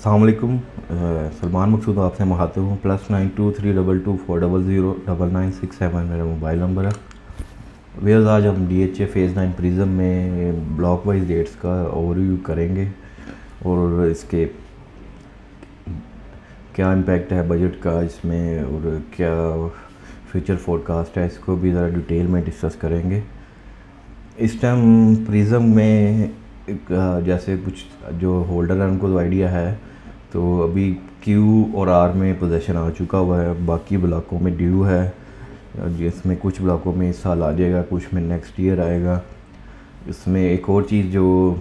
अस्सलाम वालेकुम। सलमान मकसूद आपसे मुखातिब हूँ। +9232200996 मेरा मोबाइल नंबर है। वेयर्स आज हम DHA फेज़ 9 प्रिज्म में ब्लॉक वाइज रेट्स का ओवरव्यू करेंगे और इसके क्या इम्पेक्ट है बजट का इसमें और क्या फ्यूचर फोरकास्ट है, इसको भी ज़रा डिटेल में डिस्कस करेंगे। इस टाइम प्रिज्म में जैसे कुछ जो होल्डर है उनको तो आइडिया है, तो अभी क्यू और आर में पोजीशन आ चुका हुआ है, बाकी ब्लॉकों में ड्यू है, जिसमें कुछ ब्लॉकों में इस साल आ जाएगा, कुछ में नेक्स्ट ईयर आएगा। इसमें एक और चीज़ जो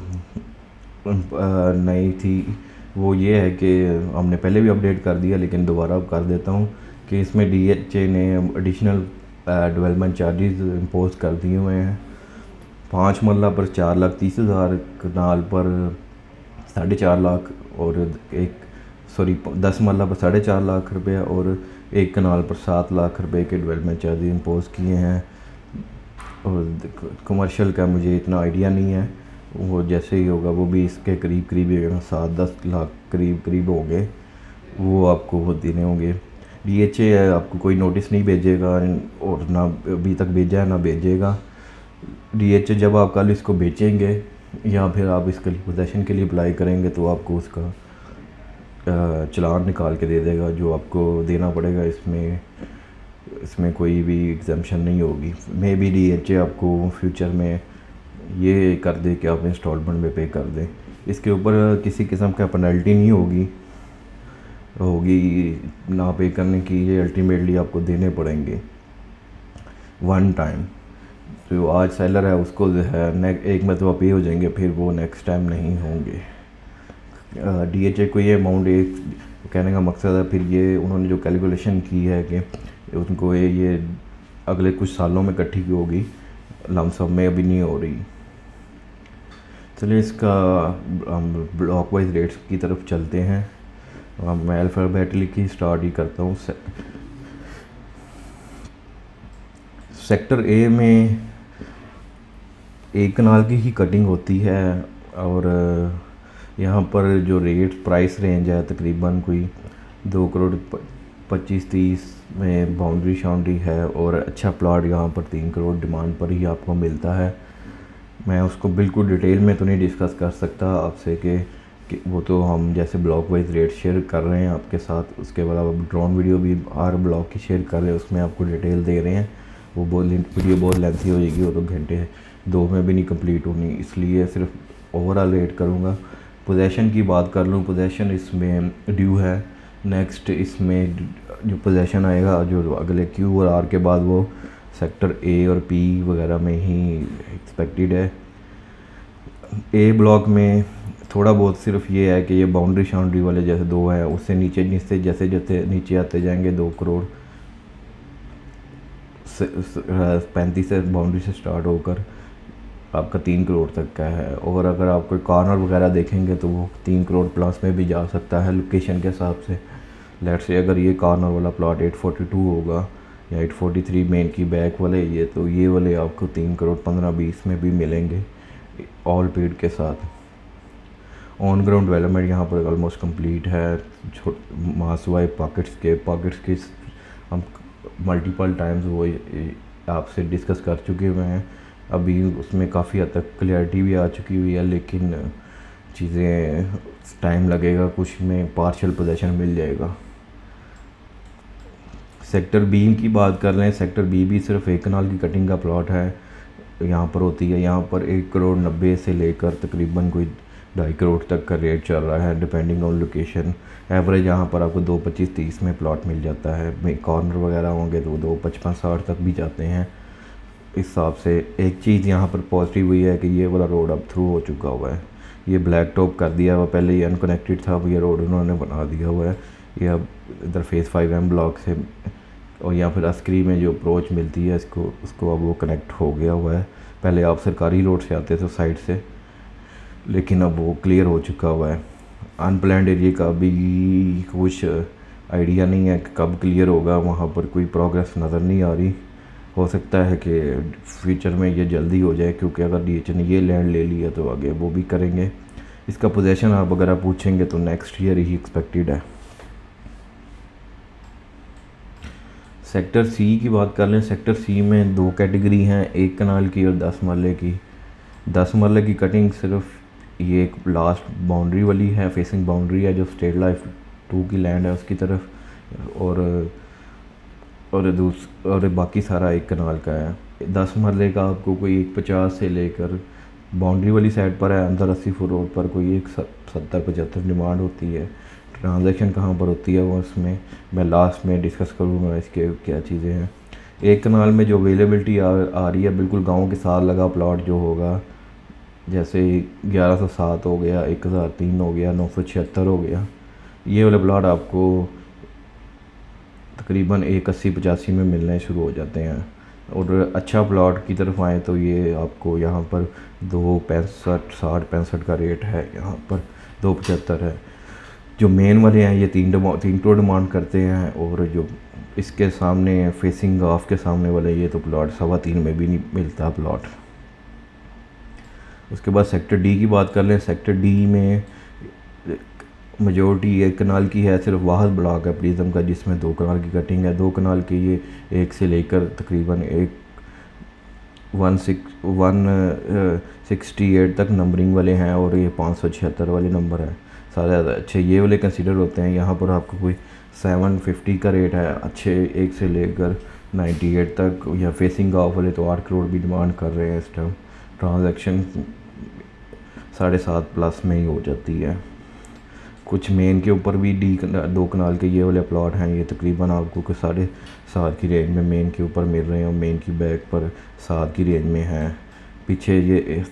नई थी वो ये है कि हमने पहले भी अपडेट कर दिया लेकिन दोबारा कर देता हूँ कि इसमें DHA ने एडिशनल डेवलपमेंट चार्जेस इम्पोज कर दिए हुए हैं। 5 मरला पर 4,30,000, कनाल पर 4.5 लाख और 10 मरला पर 4.5 लाख रुपये और एक कनाल पर 7 लाख रुपए के डेवलपमेंट चार्जेस इम्पोज किए हैं। और कमर्शियल का मुझे इतना आइडिया नहीं है, वो जैसे ही होगा वो भी इसके करीब करीब 7-10 लाख करीब होंगे, वो आपको वो देने होंगे। DHA आपको कोई नोटिस नहीं भेजेगा और ना अभी तक भेजा है ना भेजेगा। DHA जब आप कल इसको बेचेंगे या फिर आप इसके लिए पोजेशन के लिए अप्लाई करेंगे तो आपको उसका चलान निकाल के दे देगा जो आपको देना पड़ेगा। इसमें कोई भी एग्जाम्पशन नहीं होगी। मे बी DHA आपको फ्यूचर में ये कर दे कि आप इंस्टॉलमेंट में पे कर दें, इसके ऊपर किसी किस्म का पेनल्टी नहीं होगी ना पे करने की, ये अल्टीमेटली आपको देने पड़ेंगे वन टाइम। तो आज सेलर है उसको जो है एक मरतबा पे हो जाएंगे, फिर वो नेक्स्ट टाइम नहीं होंगे। DHA को ये अमाउंट एक कहने का मकसद है, फिर ये उन्होंने जो कैलकुलेशन की है कि उनको ये अगले कुछ सालों में इकट्ठी की होगी, लमसम में अभी नहीं हो रही। चलिए इसका हम ब्लॉक वाइज रेट्स की तरफ चलते हैं। मैं अल्फ़ाबेटिकली स्टार्ट ही करता हूँ। सेक्टर ए में एक कनाल की ही कटिंग होती है और यहाँ पर जो रेट प्राइस रेंज है तकरीबन कोई 2,25,30 में बाउंड्री शाउंड्री है और अच्छा प्लॉट यहाँ पर 3 करोड़ डिमांड पर ही आपको मिलता है। मैं उसको बिल्कुल डिटेल में तो नहीं डिस्कस कर सकता आपसे कि वो तो हम जैसे ब्लॉक वाइज रेट शेयर कर रहे हैं आपके साथ, उसके बाद अब ड्रोन वीडियो भी हर ब्लॉक की शेयर कर रहे हैं, उसमें आपको डिटेल दे रहे हैं। वो वीडियो बहुत लेंथी हो जाएगी, वो तो घंटे 2 में भी नहीं कंप्लीट होनी, इसलिए सिर्फ ओवरऑल रेट करूँगा। पोजेशन की बात कर लूँ, पोजेशन इसमें ड्यू है। नेक्स्ट इसमें जो पोजेशन आएगा जो अगले क्यू और आर के बाद वो सेक्टर ए और पी वगैरह में ही एक्सपेक्टेड है। ए ब्लॉक में थोड़ा बहुत सिर्फ ये है कि ये बाउंड्री शाउंड्री वाले जैसे 2 हैं, उससे नीचे जैसे जैसे नीचे आते जाएंगे 2 करोड़ 35 से बाउंड्री से स्टार्ट होकर आपका 3 करोड़ तक का है। और अगर आप कोई कॉर्नर वगैरह देखेंगे तो वो 3 करोड़ प्लस में भी जा सकता है लोकेशन के हिसाब से। लेट्स से अगर ये कॉर्नर वाला प्लॉट 842 होगा या 843 मेन की बैक वाले ये, तो ये वाले आपको 3 करोड़ 15-20 में भी मिलेंगे ऑल पेड के साथ। ऑन ग्राउंड डेवलपमेंट यहाँ पर ऑलमोस्ट कंप्लीट है। मासवाई पॉकेट्स के हम मल्टीपल टाइम्स वो आपसे डिस्कस कर चुके हुए हैं। अभी उसमें काफ़ी हद तक क्लियरिटी भी आ चुकी हुई है, लेकिन चीज़ें टाइम लगेगा, कुछ में पार्शियल पोजीशन मिल जाएगा। सेक्टर बी की बात कर रहे हैं। सेक्टर बी भी सिर्फ एक कनाल की कटिंग का प्लॉट है यहाँ पर होती है। यहाँ पर 1 करोड़ 90 से लेकर तकरीबन कोई 2.5 करोड़ तक का रेट चल रहा है डिपेंडिंग ऑन लोकेशन। एवरेज यहाँ पर आपको 2,25-30 में प्लॉट मिल जाता है। कॉर्नर वगैरह होंगे तो 2,55-60 तक भी जाते हैं। इस हिसाब से एक चीज़ यहाँ पर पॉजिटिव हुई है कि ये वाला रोड अब थ्रू हो चुका हुआ है। ये ब्लैक टॉप कर दिया हुआ, पहले ये अनकनेक्टेड था, अब ये रोड उन्होंने बना दिया हुआ है। ये अब इधर फेज़ 5M ब्लॉक से और या फिर अस्करी में जो अप्रोच मिलती है उसको अब वो कनेक्ट हो गया हुआ है। पहले आप सरकारी रोड से आते थे साइड से, लेकिन अब वो क्लियर हो चुका हुआ है। अनप्लैंड एरिया का भी कुछ आइडिया नहीं है कि कब क्लियर होगा, वहाँ पर कोई प्रोग्रेस नज़र नहीं आ रही। हो सकता है कि फ्यूचर में ये जल्दी हो जाए, क्योंकि अगर DHA ने ये लैंड ले लिया तो आगे वो भी करेंगे। इसका पोजीशन आप अगर आप पूछेंगे तो नेक्स्ट ईयर ही एक्सपेक्टेड है। सेक्टर सी की बात कर लें, सेक्टर सी में 2 कैटेगरी हैं, 1 कनाल की और 10 मरले की। 10 मरले की कटिंग सिर्फ ये एक लास्ट बाउंड्री वाली है, फेसिंग बाउंड्री है जो स्टेट लाइफ 2 की लैंड है उसकी तरफ, और बाकी सारा 1 कनाल का है। 10 मरले का आपको कोई 150 से लेकर बाउंड्री वाली साइड पर है, अंदर 80 फुट रोड पर कोई 170-75 डिमांड होती है। ट्रांजैक्शन कहाँ पर होती है वो उसमें मैं लास्ट में डिस्कस करूँगा इसके क्या चीज़ें हैं। 1 कनाल में जो अवेलेबिलिटी आ रही है बिल्कुल गांव के साथ लगा प्लॉट जो होगा, जैसे 1107 हो गया, 1003 हो गया, 976 हो गया, ये वाले प्लॉट आपको तकरीबन 180-85 में मिलने शुरू हो जाते हैं। और अच्छा प्लॉट की तरफ आए तो ये आपको यहाँ पर 265 60-65 का रेट है, यहाँ पर 275 है। जो मेन वाले हैं ये 3 करोड़ डिमांड करते हैं, और जो इसके सामने फेसिंग ऑफ के सामने वाले ये तो प्लॉट 3.25 में भी नहीं मिलता प्लॉट। उसके बाद सेक्टर डी की बात कर लें, सेक्टर डी में मेजॉरिटी 1 कनाल की है, सिर्फ वाहद ब्लॉक है प्रिज्म का जिसमें 2 कनाल की कटिंग है। 2 कनाल की ये 1 से लेकर तकरीबन 168 तक नंबरिंग वाले हैं, और ये 576 वाले नंबर है। सारे ज़्यादा अच्छे ये वाले कंसिडर होते हैं। यहाँ पर आपको कोई 750 का रेट है अच्छे 1 से लेकर 98 तक, या फेसिंग ऑफ वाले तो 8 करोड़ भी डिमांड कर रहे हैं इस टाइम। ट्रांजैक्शन 7.5 प्लस में ही हो जाती है। कुछ मेन के ऊपर भी 2 कनाल के ये वाले प्लॉट हैं, ये तकरीबन आपको 7.5 की रेंज में मेन के ऊपर मिल रहे हैं, और मेन की बैक पर 7 की रेंज में हैं। पीछे ये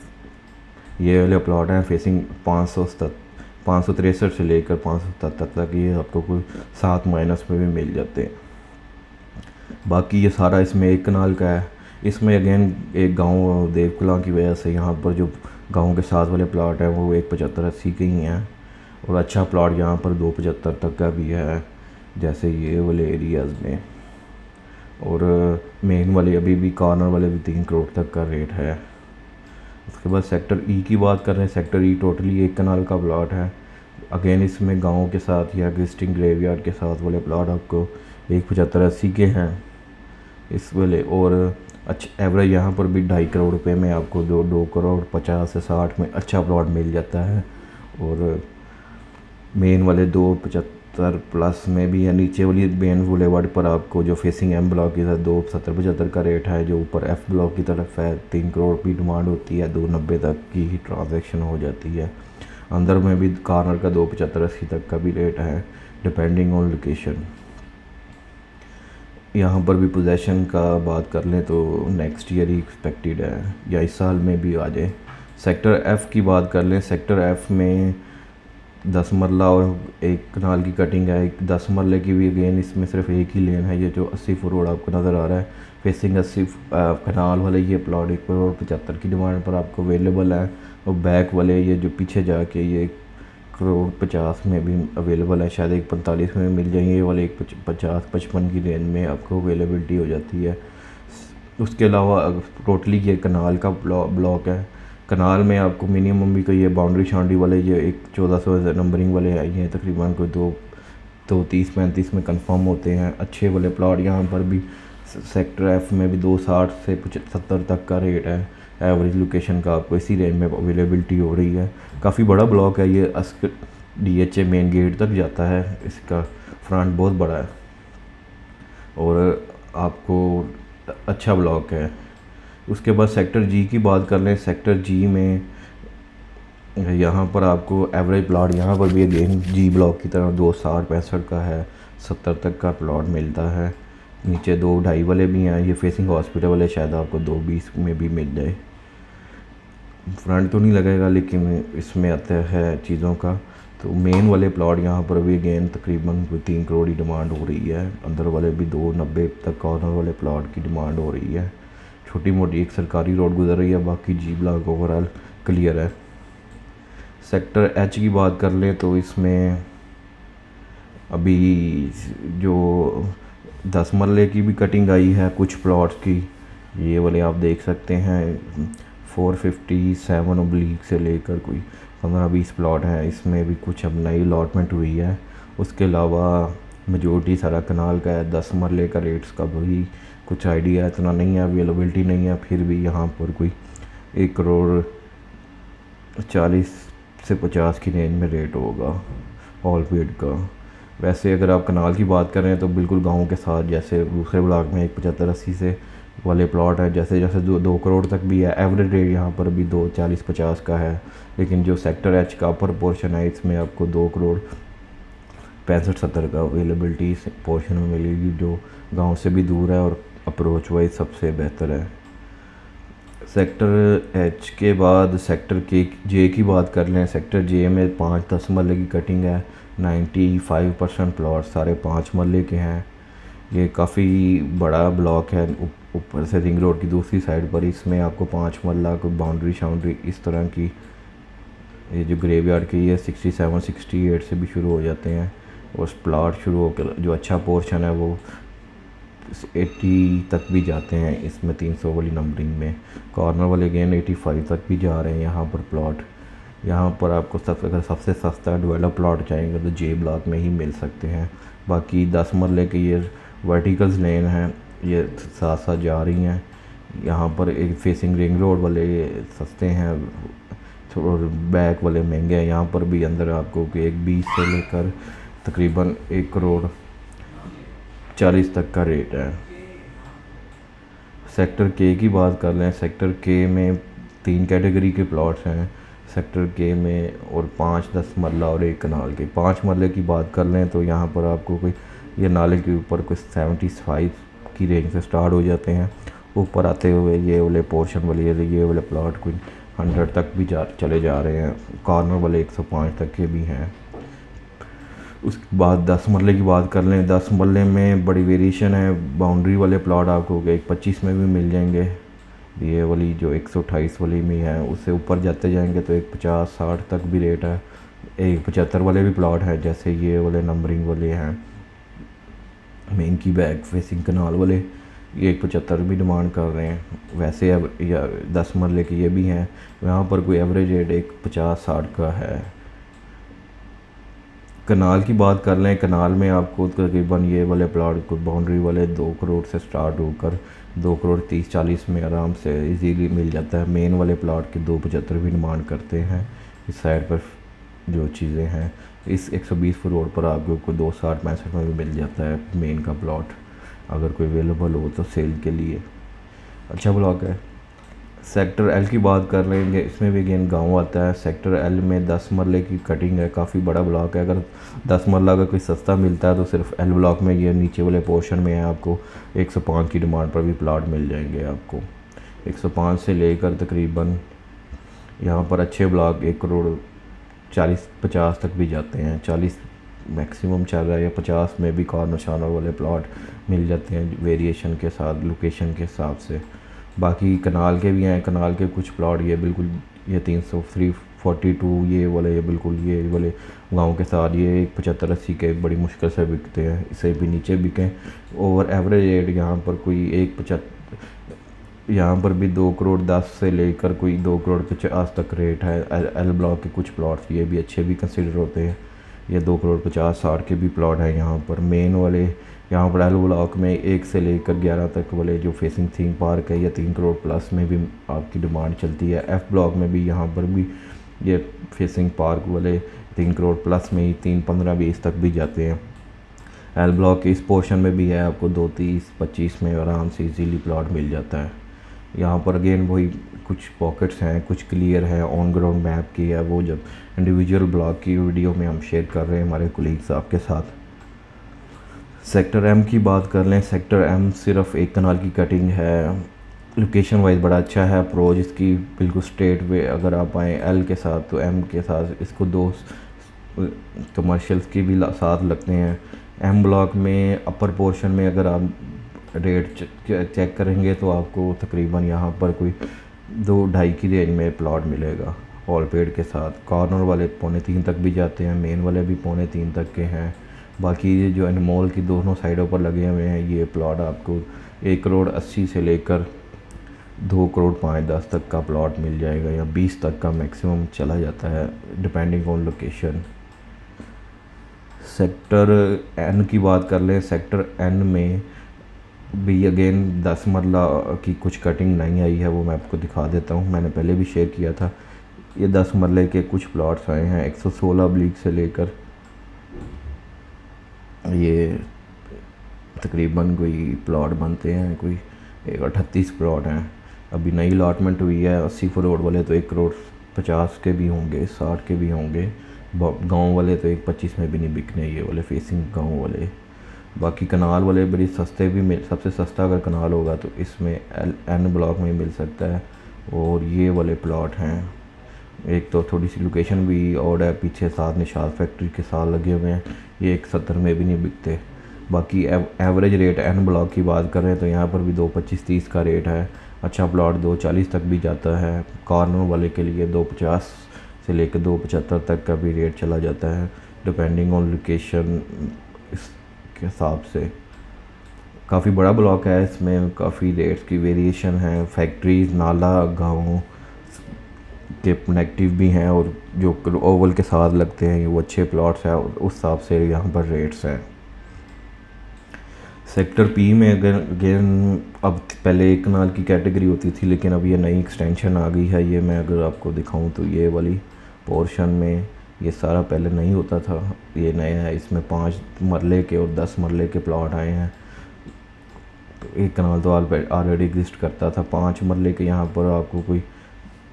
वाले प्लॉट हैं फेसिंग 563 से लेकर 577 तक, ये आपको कोई 7 माइनस में भी मिल जाते हैं। बाकी ये सारा इसमें 1 कनाल का है। इसमें अगेन एक गांव देवकला की वजह से यहाँ पर जो गांव के साथ वाले प्लॉट हैं वो 175-80 के ही हैं, और अच्छा प्लॉट यहाँ पर 275 तक का भी है, जैसे ये वाले एरियाज़ में। और मेन वाले अभी भी कॉर्नर वाले भी 3 करोड़ तक का रेट है। उसके बाद सेक्टर ई की बात कर रहे हैं। सेक्टर ई टोटली 1 कनाल का प्लॉट है। अगेन इसमें गाँव के साथ या एग्जिस्टिंग ग्रेवयार्ड के साथ वाले प्लॉट आपको 175-80 के हैं इस वाले, और अच्छा एवरेज यहाँ पर भी 2.5 करोड़ रुपए में आपको 2 करोड़ 50 से 60 में अच्छा प्लॉट मिल जाता है। और मेन वाले 275 प्लस में भी है। नीचे वाली मेन बुलेवार्ड पर आपको जो फेसिंग एम ब्लॉक की तरफ 270-75 का रेट है, जो ऊपर एफ ब्लॉक की तरफ है 3 करोड़ की डिमांड होती है, 290 तक की ही ट्रांजैक्शन हो जाती है। अंदर में भी कॉर्नर का 275-80 तक का भी रेट है डिपेंडिंग ऑन लोकेशन। यहाँ पर भी पोजेसन का बात कर लें तो नेक्स्ट ईयर ही एक्सपेक्टेड है, या इस साल में भी आ जाए। सेक्टर एफ़ की बात कर लें, सेक्टर एफ़ में 10 मरला और 1 कनाल की कटिंग है। 10 मरले की भी अगेन इसमें सिर्फ 1 ही लेन है, ये जो 80 फुट रोड आपको नज़र आ रहा है फेसिंग 80 कनाल वाले ये प्लॉट 1 करोड़ 75 की डिमांड पर आपको अवेलेबल है। और बैक वाले ये जो पीछे जाके ये 1 करोड़ 50 में भी अवेलेबल है, शायद 145 में मिल जाएंगे, ये वाले 150-55 की रेंज में आपको अवेलेबिलिटी हो जाती है। उसके अलावा टोटली ये कनाल का ब्लॉक है। कनाल में आपको मिनिमम भी कोई ये बाउंड्री शाउंड्री वाले ये 1400 नंबरिंग वाले आई हैं, तकरीबन कोई 230-35 में कंफर्म होते हैं अच्छे वाले प्लॉट। यहाँ पर भी सेक्टर एफ़ में भी 260 से 70 तक का रेट है। एवरेज लोकेशन का आपको इसी रेंज में अवेलेबिलिटी हो रही है। काफ़ी बड़ा ब्लॉक है ये, DHA मेन गेट तक जाता है, इसका फ्रंट बहुत बड़ा है और आपको अच्छा ब्लॉक है। उसके बाद सेक्टर जी की बात कर लें, सेक्टर जी में यहाँ पर आपको एवरेज प्लॉट यहाँ पर भी अगेन जी ब्लॉक की तरह 260-65 का है, 70 तक का प्लॉट मिलता है। नीचे 2-2.5 वाले भी हैं, ये फेसिंग हॉस्पिटल वाले शायद आपको 220 में भी मिल जाए। फ्रंट तो नहीं लगेगा लेकिन इसमें आता है चीज़ों का। तो मेन वाले प्लॉट यहाँ पर भी अगेन तकरीबन 3 करोड़ की डिमांड हो रही है। अंदर वाले भी 290 तक कॉर्नर वाले प्लॉट की डिमांड हो रही है। छोटी मोटी एक सरकारी रोड गुजर रही है, बाकी जी ब्लॉक ओवरऑल क्लियर है। सेक्टर एच की बात कर लें तो इसमें अभी जो 10 मरले की भी कटिंग आई है कुछ प्लॉट्स की, ये वाले आप देख सकते हैं 457 ओब्लिक से लेकर कोई 15-20 प्लॉट हैं, इसमें भी कुछ अब नई अलॉटमेंट हुई है। उसके अलावा मेजोरिटी सारा कनाल का है। 10 मरले का रेट्स का भी कुछ आइडिया इतना नहीं है, अवेलेबिलिटी नहीं है, फिर भी यहाँ पर कोई 1 करोड़ 40 से 50 की रेंज में रेट होगा ऑल पेड का। वैसे अगर आप कनाल की बात करें तो बिल्कुल गाँव के साथ, जैसे दूसरे ब्लॉक में 1 75-80 से वाले प्लॉट है, जैसे जैसे 2 करोड़ तक भी है। एवरेज रेट यहाँ पर भी 2 40-50 का है। लेकिन जो सेक्टर एच का अपर पोर्शन है, इसमें आपको 2 करोड़ 65-70 का अवेलेबिलिटी पोर्शन में मिलेगी, जो गांव से भी दूर है और अप्रोच वाइज सबसे बेहतर है। सेक्टर एच के बाद सेक्टर के जे की बात कर लें। सेक्टर जे में 5-10 मरले की कटिंग है। 95% प्लॉट सारे 5 मरले के हैं। ये काफ़ी बड़ा ब्लॉक है, ऊपर से रिंग रोड की दूसरी साइड पर। इसमें आपको 5 मरला कोई बाउंड्री शाउंड्री इस तरह की, ये जो ग्रेवयार्ड की है 67-68 से भी शुरू हो जाते हैं, और प्लॉट शुरू होकर जो अच्छा पोर्शन है वो 80 तक भी जाते हैं। इसमें 300 वाली नंबरिंग में कॉर्नर वाले गेन 85 तक भी जा रहे हैं यहाँ पर प्लॉट। यहाँ पर आपको अगर सबसे सस्ता डेवलप प्लॉट चाहेंगे तो जे ब्लॉक में ही मिल सकते हैं। बाकी 10 मरले के ये वर्टिकल्स लेन हैं, ये साथ साथ जा रही हैं। यहाँ पर एक फेसिंग रिंग रोड वाले सस्ते हैं, थोड़ा बैक वाले महंगे हैं। यहाँ पर भी अंदर आपको कि 1 20 से लेकर तकरीबन 1 करोड़ 40 तक का रेट है। सेक्टर के की बात कर लें। सेक्टर के में 3 कैटेगरी के प्लॉट्स हैं सेक्टर के में, और 5-10 मरला और 1 कनाल के। 5 मरले की बात कर लें तो यहाँ पर आपको कोई ये नाले के ऊपर कुछ 75 की रेंज से स्टार्ट हो जाते हैं। ऊपर आते हुए ये वाले पोर्शन वाले ये वाले प्लॉट कोई 100 तक भी चले जा रहे हैं। कॉर्नर वाले 105 तक के भी हैं। उसके बाद 10 मरले की बात कर लें। 10 मरले में बड़ी वेरिएशन है। बाउंड्री वाले प्लॉट आपको 125 में भी मिल जाएंगे। ये वाली जो 128 वाली में है, उससे ऊपर जाते जाएंगे तो 150-60 तक भी रेट है। 175 वाले भी प्लॉट है, जैसे ये वाले नंबरिंग वाले हैं मेन की बैक फेसिंग कनाल वाले, ये 175 भी डिमांड कर रहे हैं। वैसे अब 10 मरले के ये भी हैं। यहाँ पर कोई एवरेज रेट 150-60 का है। कनाल की बात कर लें। कनाल में आपको तकरीबन ये वाले प्लॉट को बाउंड्री वाले 2 करोड़ से स्टार्ट होकर 2 करोड़ 30-40 में आराम से इजीली मिल जाता है। मेन वाले प्लॉट के 275 भी डिमांड करते हैं। इस साइड पर जो चीज़ें हैं, इस 120 फुट रोड पर आपको 260-65 में भी मिल जाता है मेन का प्लॉट, अगर कोई अवेलेबल हो तो सेल के लिए। अच्छा ब्लॉक है। सेक्टर एल की बात कर लेंगे। इसमें भी अगेन गांव आता है। सेक्टर एल में 10 मरले की कटिंग है, काफ़ी बड़ा ब्लॉक है। अगर 10 मरला अगर कोई सस्ता मिलता है तो सिर्फ एल ब्लॉक में, ये नीचे वाले पोर्शन में है, आपको 105 की डिमांड पर भी प्लॉट मिल जाएंगे। आपको 105 से लेकर तकरीबन यहाँ पर अच्छे ब्लॉक 1 करोड़ 40-50 तक भी जाते हैं। 40 मैक्सिमम चल रहा है, या 50 में भी कॉर्नर शार्नर वाले प्लॉट मिल जाते हैं वेरिएशन के साथ, लोकेशन के हिसाब से। बाकी कनाल के भी हैं। कनाल के कुछ प्लॉट ये बिल्कुल ये 342 ये वाले, ये बिल्कुल ये वाले गांव के साथ ये 75-80 के बड़ी मुश्किल से बिकते हैं। इससे भी नीचे बिकें। ओवर एवरेज रेट यहाँ पर कोई 175, यहाँ पर भी 2 करोड़ 10 से लेकर कोई 2 करोड़ 50 तक रेट है। एल ब्लॉक के कुछ प्लॉट्स ये भी अच्छे भी कंसिडर होते हैं। ये 2 करोड़ 50-60 के भी प्लॉट हैं यहाँ पर। मेन वाले यहाँ पर एल ब्लॉक में 1 से लेकर 11 तक वाले जो फेसिंग थीम पार्क है, या 3 करोड़ प्लस में भी आपकी डिमांड चलती है। एफ़ ब्लॉक में भी यहाँ पर भी ये फेसिंग पार्क वाले 3 करोड़ प्लस में ही 3-15-20 तक भी जाते हैं। एल ब्लॉक के इस पोर्शन में भी है, आपको 2-30-25 में आराम से इजीली प्लॉट मिल जाता है। यहाँ पर अगेन वही कुछ पॉकेट्स हैं, कुछ क्लियर है, ऑन ग्राउंड मैप की है, वो जब इंडिविजुअल ब्लॉक की वीडियो में हम शेयर कर रहे हैं हमारे कोलीग्स आपके साथ। सेक्टर एम की बात कर लें। सेक्टर एम सिर्फ 1 कनाल की कटिंग है। लोकेशन वाइज बड़ा अच्छा है। अप्रोच इसकी बिल्कुल स्ट्रेट वे, अगर आप आएँ एल के साथ तो एम के साथ इसको 2 कमर्शियल्स के भी साथ लगते हैं। एम ब्लॉक में अपर पोर्शन में अगर आप रेट चेक करेंगे तो आपको तकरीबन यहाँ पर कोई 2-2.5 की रेंज में प्लॉट मिलेगा ऑल पेड के साथ। कॉर्नर वाले 2.25 तक भी जाते हैं, मेन वाले भी 2.25 तक के हैं। बाकी ये जो अनमोल की दोनों साइडों पर लगे हुए हैं ये प्लॉट आपको 1 करोड़ 80 से लेकर 2 करोड़ 5-10 तक का प्लॉट मिल जाएगा, या 20 तक का मैक्सिमम चला जाता है depending on location. Sector N की बात कर लें, सेक्टर एन में भी अगेन 10 मरला की कुछ कटिंग नहीं आई है, वो मैं आपको दिखा देता हूँ। मैंने पहले भी शेयर किया था। ये 10 मरले के कुछ प्लॉट्स आए हैं 116 ब्लीक से लेकर ये तकरीबन कोई प्लॉट बनते हैं, कोई 38 प्लॉट हैं। अभी नई अलॉटमेंट हुई है 80 करोड़ वाले, तो 1 करोड़ 50 के भी होंगे, 60 के भी होंगे। गांव वाले तो 1 25 में भी नहीं बिकने, ये वाले फेसिंग गांव वाले। बाकी कनाल वाले बड़ी सस्ते भी मिल, सबसे सस्ता अगर कनाल होगा तो इसमें एन ब्लॉक में मिल सकता है। और ये वाले प्लॉट हैं, एक तो थोड़ी सी लोकेशन भी और है, पीछे साथ निशात फैक्ट्री के साथ लगे हुए हैं, ये 170 में भी नहीं बिकते। बाकी एवरेज रेट एन ब्लॉक की बात करें तो यहाँ पर भी 225-30 का रेट है। अच्छा प्लॉट 240 तक भी जाता है। कॉर्नर वाले के लिए 250 से लेकर 275 तक का भी रेट चला जाता है डिपेंडिंग ऑन लोकेशन। इसके हिसाब से काफ़ी बड़ा ब्लॉक है, इसमें काफ़ी रेट्स की वेरिएशन है। फैक्ट्रीज, नाला, गाँव के नेगेटिव भी हैं, और जो ओवल के साथ लगते हैं वो अच्छे प्लॉट्स हैं, उस हिसाब से यहाँ पर रेट्स हैं। सेक्टर पी में अगेन अब पहले एक कनाल की कैटेगरी होती थी, लेकिन अब ये नई एक्सटेंशन आ गई है। ये मैं अगर आपको दिखाऊं तो ये वाली पोर्शन में ये सारा पहले नहीं होता था, ये नया है। इसमें 5 मरले के और 10 मरले के प्लॉट आए हैं। एक कनाल तो ऑलरेडी एग्जिस्ट करता था 5 मरले के। यहाँ पर आपको कोई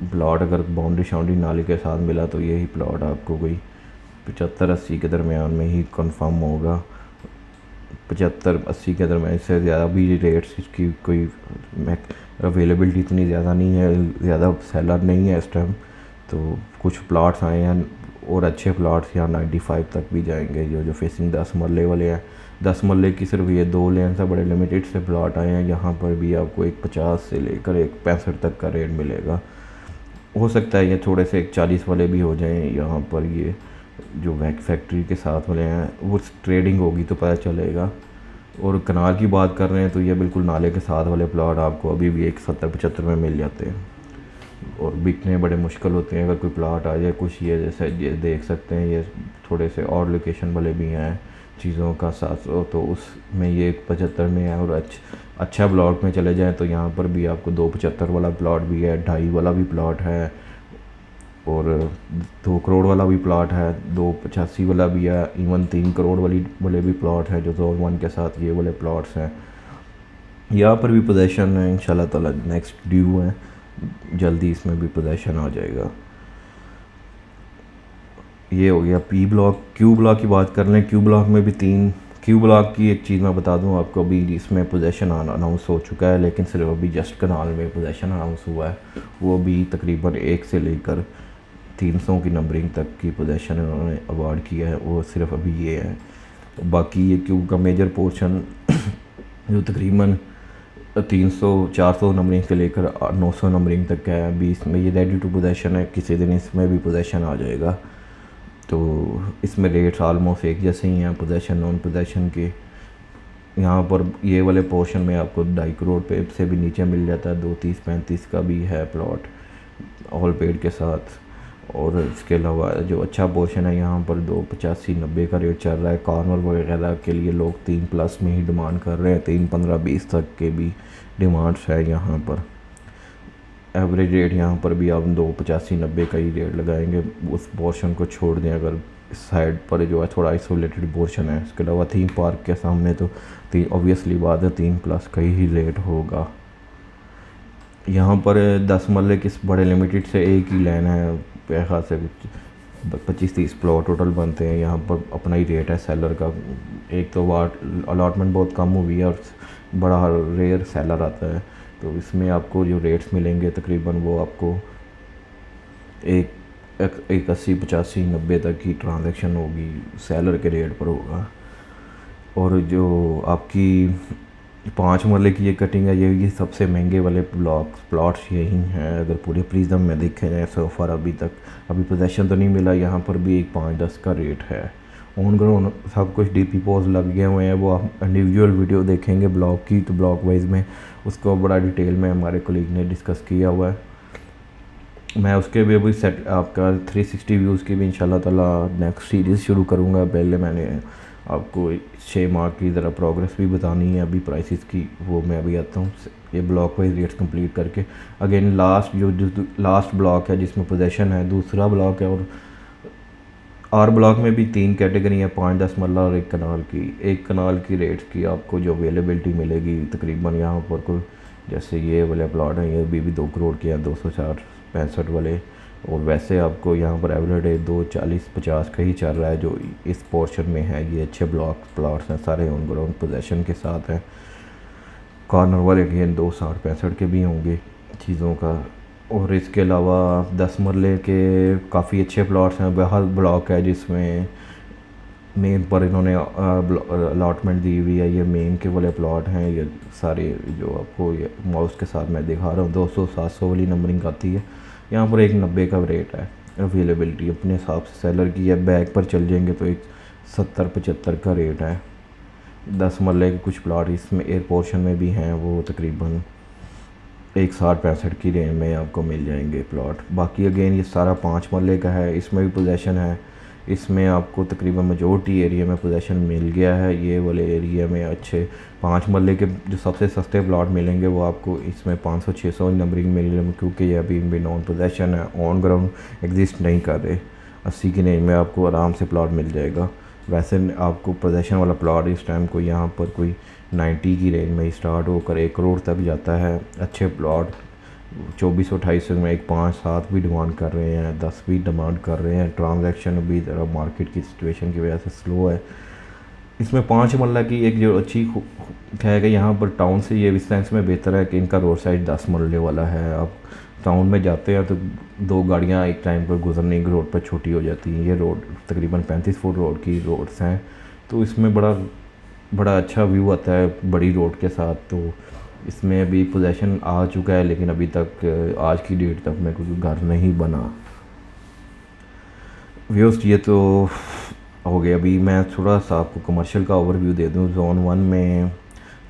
प्लॉट अगर बाउंड्री शाउंड्री नाली के साथ मिला तो यही प्लॉट आपको कोई 75-80 के दरमियान में ही कंफर्म होगा। 75-80 के दरमियान, इससे ज़्यादा भी रेट्स की कोई अवेलेबिलिटी इतनी ज़्यादा नहीं है, ज़्यादा सेलर नहीं है इस टाइम। तो कुछ प्लॉट्स आए हैं और अच्छे प्लॉट्स यहाँ 95 तक भी जाएंगे। जो फेसिंग 10 मरले वाले हैं, 10 मरले की सिर्फ ये 2 लेन से बड़े लिमिटेड से प्लॉट आए हैं। यहाँ पर भी आपको 150 से लेकर 165 तक का रेट मिलेगा। हो सकता है ये थोड़े से 140 वाले भी हो जाएं। यहाँ पर ये जो फैक्ट्री के साथ वाले हैं वो ट्रेडिंग होगी तो पता चलेगा। और कनाल की बात कर रहे हैं तो ये बिल्कुल नाले के साथ वाले प्लॉट आपको अभी भी 170-75 में मिल जाते हैं, और बिकने बड़े मुश्किल होते हैं। अगर कोई प्लॉट आ जाए कुछ, ये जैसे ये देख सकते हैं, ये थोड़े से और लोकेशन वाले भी हैं चीज़ों का साथ, तो उसमें ये 75 में है। और अच्छा ब्लॉक में चले जाएं तो यहाँ पर भी आपको 275 वाला प्लॉट भी है, 2.5 वाला भी प्लॉट है, और 2 करोड़ वाला भी प्लॉट है, 285 वाला भी है, इवन 3 करोड़ वाले भी प्लॉट है जो जोन 1 के साथ ये वाले प्लॉट्स हैं। यहाँ पर भी पोजेशन है, इंशाल्लाह ताला नेक्स्ट ड्यू है, जल्दी इसमें भी पोजेशन आ जाएगा। ये हो गया पी ब्लॉक। क्यू ब्लॉक की बात कर लें, क्यू ब्लॉक में भी 3। क्यू ब्लॉक की एक चीज़ मैं बता दूं आपको, अभी इसमें पोजेशन अनाउंस हो चुका है, लेकिन सिर्फ अभी जस्ट कनाल में पोजेशन अनाउंस हुआ है। वो भी तकरीबन 1 से लेकर 300 की नंबरिंग तक की पोजेशन उन्होंने अवार्ड किया है, वो सिर्फ अभी ये है। बाकी ये क्यू का मेजर पोर्शन जो तकरीबन 300-400 नंबरिंग से लेकर 900 नंबरिंग तक का है, अभी इसमें ये रेडी टू पोजेशन है। किसी दिन इसमें भी पोजेशन आ जाएगा। तो इसमें रेट्स आलमोस्ट एक जैसे ही हैं पोजेशन नॉन पोजेशन के। यहाँ पर ये वाले पोर्शन में आपको 2.5 करोड़ पे से भी नीचे मिल जाता है, 230-35 का भी है प्लॉट ऑल पेड के साथ। और इसके अलावा जो अच्छा पोर्शन है यहाँ पर 285-90 का रेट चल रहा है। कॉर्नर वगैरह के लिए लोग 3+ में ही डिमांड कर रहे हैं, 315-20 तक के भी डिमांड्स है यहाँ पर। एवरेज रेट यहाँ पर भी आप 285-90 का ही रेट लगाएंगे। उस पोर्शन को छोड़ दें, अगर इस साइड पर जो है थोड़ा आइसोलेटेड पोर्शन है, इसके अलावा थीम पार्क के सामने तो ऑब्वियसली बात है 3+ का ही रेट होगा। यहाँ पर 10 मरले किस बड़े लिमिटेड से एक ही लाइन है, ख्याल से 25-30 प्लॉट टोटल बनते हैं। यहाँ पर अपना ही रेट है सेलर का। एक तो अलॉटमेंट बहुत कम हुई है और बड़ा रेयर सेलर आता है, तो इसमें आपको जो रेट्स मिलेंगे तकरीबन वो आपको एक 80-85-90 तक की ट्रांजैक्शन होगी, सेलर के रेट पर होगा। और जो आपकी 5 मरले की ये कटिंग है, ये सबसे महंगे वाले प्लॉट्स यही हैं। अगर पूरे प्रिज्म में देखे जाए सो फार अभी पोजेशन तो नहीं मिला, यहाँ पर भी एक 5-10 का रेट है। ऑन ग्राउंड सब कुछ डीपी पोस्ट लग गए हुए हैं। वो आप इंडिविजुअल वीडियो देखेंगे ब्लॉग की तो ब्लॉग वाइज में उसको बड़ा डिटेल में हमारे कोलीग ने डिस्कस किया हुआ है। मैं उसके भी अभी सेट आपका 360 व्यूज़ की भी इंशाल्लाह ताला नेक्स्ट सीरीज़ शुरू करूँगा। पहले मैंने आपको 6 माह की ज़रा प्रोग्रेस भी बतानी है अभी प्राइसेस की, वो मैं अभी आता हूँ ये ब्लॉक वाइज रेट्स कंप्लीट करके। अगेन लास्ट जो लास्ट ब्लॉक है जिसमें पोजेशन है, दूसरा ब्लॉक है, और आर ब्लॉक में भी 3 कैटेगरी है, 5-10 मरला और 1 कनाल की। 1 कनाल की रेट्स की आपको जो अवेलेबिलिटी मिलेगी तकरीबन यहाँ पर कोई, जैसे ये वाले प्लॉट हैं ये भी 2 करोड़ के हैं, 265 वाले, और वैसे आपको यहाँ पर एवरेज है 240-50 का ही चल रहा है जो इस पोर्शन में है। ये अच्छे ब्लॉक प्लॉट्स हैं, सारे ऑन ग्राउंड पोजेशन के साथ हैं। कॉर्नर वाले के 260-65 के भी होंगे चीज़ों का। और इसके अलावा 10 मरले के काफ़ी अच्छे प्लॉट्स हैं। बहल ब्लॉक है जिसमें मेन पर इन्होंने अलॉटमेंट दी हुई है। ये मेन के वाले प्लॉट हैं ये सारे, जो आपको ये माउस के साथ मैं दिखा रहा हूँ 200-700 वाली नंबरिंग आती है। यहाँ पर 190 का रेट है। अवेलेबिलिटी अपने हिसाब से सेलर की है। बैग पर चल जाएंगे तो 170-75 का रेट है। 10 मरले के कुछ प्लॉट इसमें एयर पोर्शन में भी हैं, वो तकरीबन 160-65 की रेंज में आपको मिल जाएंगे प्लॉट। बाकी अगेन ये सारा 5 मरले का है, इसमें भी पोजेशन है। इसमें आपको तकरीबन मेजॉरिटी एरिया में पोजेशन मिल गया है। ये वाले एरिया में अच्छे 5 मरले के जो सबसे सस्ते प्लॉट मिलेंगे वो आपको इसमें 500-600 नंबरिंग मिल रही है, क्योंकि ये अभी भी नॉन पोजेशन है, ऑन ग्राउंड एग्जिस्ट नहीं कर रहे। 80 की रेंज में आपको आराम से प्लॉट मिल जाएगा। वैसे आपको पोजेशन वाला प्लॉट इस टाइम को यहाँ पर कोई 90 की रेंज में ही स्टार्ट होकर 1 करोड़ तक जाता है। अच्छे प्लॉट 2400-2800 में 5-7 भी डिमांड कर रहे हैं, 10 भी डिमांड कर रहे हैं। ट्रांजैक्शन अभी ज़रा मार्केट की सिचुएशन की वजह से स्लो है। इसमें 5 मरला की एक जो अच्छी है कि यहाँ पर टाउन से ये इस सेंस में बेहतर है कि इनका रोड साइड 10 मरले वाला है। आप टाउन में जाते हैं तो 2 गाड़ियाँ एक टाइम पर गुजरने की रोड पर छोटी हो जाती हैं। ये रोड तकरीबन 35 फुट रोड की रोड्स हैं, तो इसमें बड़ा अच्छा व्यू आता है बड़ी रोड के साथ। तो इसमें अभी पोजेशन आ चुका है, लेकिन अभी तक आज की डेट तक में कोई घर नहीं बना। व्यूज़ ये तो हो गया। अभी मैं थोड़ा सा आपको कमर्शियल का ओवरव्यू दे दूँ। जोन 1 में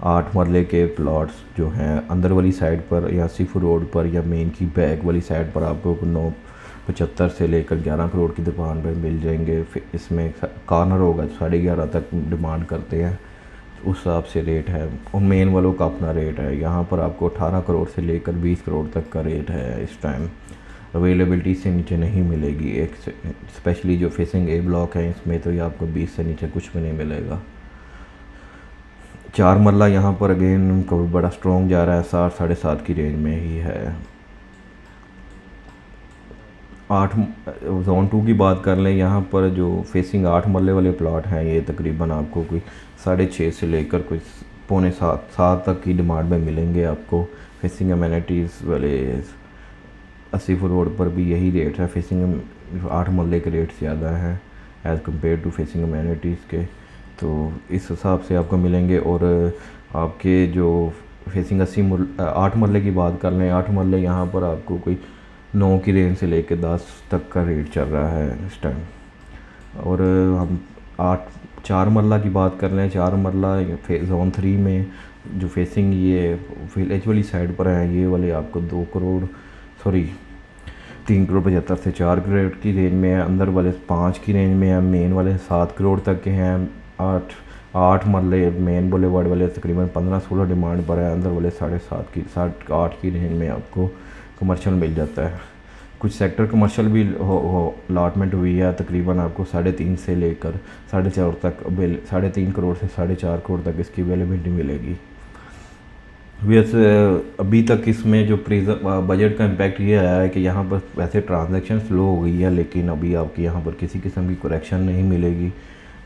8 मरले के प्लॉट्स जो हैं अंदर वाली साइड पर या सिफ रोड पर या मेन की बैक वाली साइड पर आपको 975 से लेकर 11 करोड़ की दुकान पर मिल जाएंगे। फिर इसमें कॉर्नर होगा 11.5 तक डिमांड करते हैं, उस हिसाब से रेट है। और मेन वालों का अपना रेट है। यहाँ पर आपको 18 करोड़ से लेकर 20 करोड़ तक का रेट है। इस टाइम अवेलेबिलिटी से नीचे नहीं मिलेगी। एक स्पेशली जो फेसिंग ए ब्लॉक है इसमें तो ये आपको 20 से नीचे कुछ भी नहीं मिलेगा। 4 मरला यहाँ पर अगेन को बड़ा स्ट्रॉन्ग जा रहा है, 7-7.5 की रेंज में ही है। 8 जोन 2 की बात कर लें, यहाँ पर जो फेसिंग 8 मरले वाले प्लॉट हैं ये तकरीबन आपको कोई 6.5 से लेकर कोई 6.75-7 तक की डिमांड में मिलेंगे आपको। फेसिंग अमेनिटीज़ वाले 80 फुट रोड पर भी यही रेट है। फेसिंग 8 मरले के रेट ज़्यादा हैं as compare to facing amenities के, तो इस हिसाब से आपको मिलेंगे। और आपके जो फेसिंग 8 मरले की बात कर लें, 8 मरले यहाँ पर आपको कोई 9 की रेंज से लेकर 10 तक का रेट चल रहा है इस टाइम। और हम 4 मरला की बात कर लें, 4 मरला जोन 3 में जो फेसिंग ये विलेज वाली साइड पर हैं ये वाले आपको 3 करोड़ 75 से 4 करोड़ की रेंज में है। अंदर वाले 5 की रेंज में है। मेन वाले 7 करोड़ तक के हैं। 8 मरले मेन बुलेवार्ड वाले तकरीबन 15-16 डिमांड पर है। अंदर वाले 7.5 की रेंज में आपको कमर्शियल मिल जाता है। कुछ सेक्टर कमर्शियल भी अलॉटमेंट हुई है, तकरीबन आपको 3.5 से लेकर 4.5 तक 3.5 करोड़ से 4.5 करोड़ तक इसकी अवेलेबिलिटी मिलेगी। वैसे अभी तक इसमें जो बजट का इम्पैक्ट ये आया है कि यहाँ पर वैसे ट्रांजैक्शन स्लो हो गई है, लेकिन अभी आपकी यहाँ पर किसी किस्म की करेक्शन नहीं मिलेगी।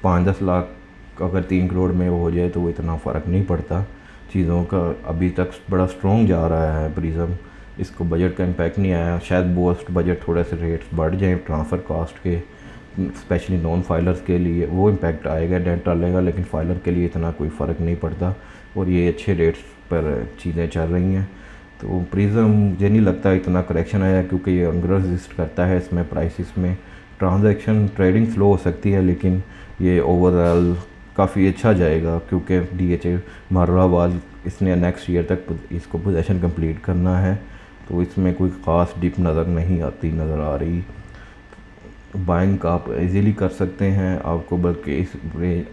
5-10 लाख अगर 3 करोड़ में हो जाए तो वो इतना फ़र्क नहीं पड़ता चीज़ों का। अभी तक बड़ा स्ट्रॉन्ग जा रहा है प्रिज्म, इसको बजट का इम्पैक्ट नहीं आया। शायद पोस्ट बजट थोड़े से रेट्स बढ़ जाएँ ट्रांसफ़र कास्ट के, स्पेशली नॉन फाइलर्स के लिए वो इम्पैक्ट आएगा, डेंट डालेगा, लेकिन फाइलर के लिए इतना कोई फ़र्क नहीं पड़ता। और ये अच्छे रेट्स पर चीज़ें चल रही हैं। तो प्रिज्म मुझे नहीं लगता इतना करेक्शन आया, क्योंकि ये अंडर रजिस्ट करता है इसमें प्राइसेस में। ट्रांजैक्शन ट्रेडिंग स्लो हो सकती है, लेकिन ये ओवरऑल काफ़ी अच्छा जाएगा, क्योंकि DHA मारोवाल इसने नेक्स्ट ईयर तक इसको पोजेसन कंप्लीट करना है, तो इसमें कोई ख़ास डिप नज़र आ रही। बाइंग आप इजीली कर सकते हैं आपको, बल्कि इस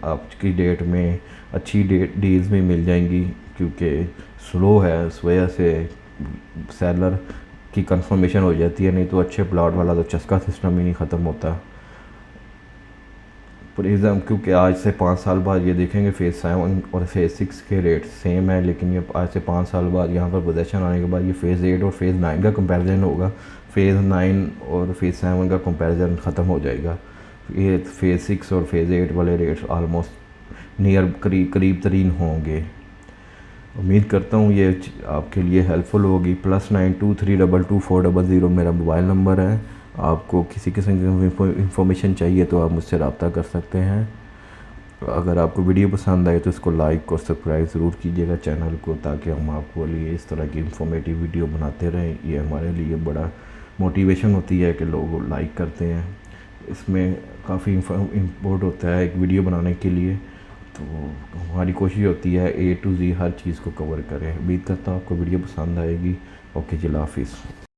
आज की डेट में अच्छी डील्स भी मिल जाएंगी, क्योंकि स्लो है इस वजह से सेलर की कंफर्मेशन हो जाती है। नहीं तो अच्छे प्लॉट वाला तो चस्का सिस्टम ही नहीं ख़त्म होता। फॉर एग्ज़ाम्पल, क्योंकि आज से 5 साल बाद ये देखेंगे फेज़ 7 और फेज़ 6 के रेट सेम है, लेकिन ये आज से 5 साल बाद यहाँ पर पोजेसन आने के बाद ये फेज़ 8 और फेज़ 9 का कंपैरिजन होगा। फेज़ 9 और फेज़ 7 का कंपैरिजन ख़त्म हो जाएगा। ये फेज़ 6 और फेज़ 8 वाले रेट्स आलमोस्ट नियर करीब तरीन होंगे। उम्मीद करता हूँ ये आपके लिए हेल्पफुल होगी। +92322400 मेरा मोबाइल नंबर है। आपको किसी किस्म की इंफॉर्मेशन चाहिए तो आप मुझसे रब्ता कर सकते हैं। अगर आपको वीडियो पसंद आए तो इसको लाइक और सब्सक्राइब ज़रूर कीजिएगा चैनल को, ताकि हम आपको लिए इस तरह की इंफॉर्मेटिव वीडियो बनाते रहें। ये हमारे लिए बड़ा मोटिवेशन होती है कि लोग लाइक करते हैं। इसमें काफ़ी इम्पोर्ट होता है एक वीडियो बनाने के लिए, तो हमारी कोशिश होती है A to Z हर चीज़ को कवर करें। उम्मीद करता हूँ आपको वीडियो पसंद आएगी। ओके जी, अल्लाह हाफिज़।